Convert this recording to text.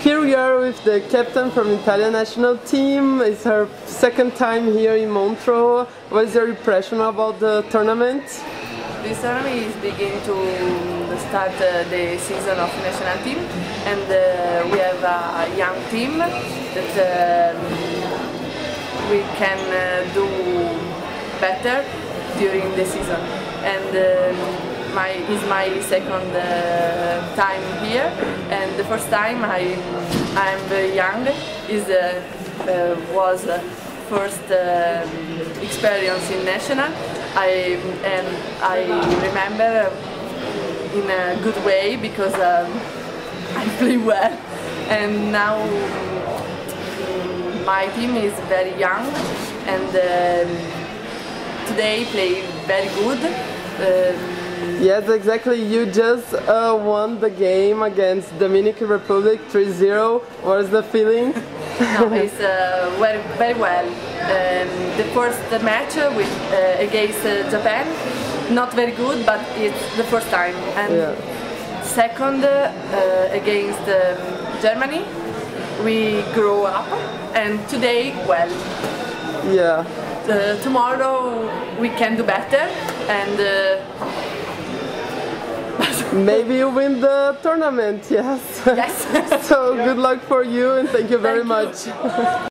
Here we are with the captain from Italian national team. It's her second time here in Montreux. What is your impression about the tournament? This tournament is beginning to start the season of national team, and we have a young team that we can do better during the season. And is my second time here, and the first time I'm very young. Was first experience in national. I remember in a good way because I play well, and now my team is very young, and today play very good. Yes, exactly. You just won the game against Dominican Republic 3-0. What is the feeling? No, it's very well. The first match against Japan, not very good, but it's the first time. And yeah. Second against Germany, we grow up, and today, well. Yeah. Tomorrow we can do better, and maybe you win the tournament, yes. Yes. So good luck for you, and thank you very much.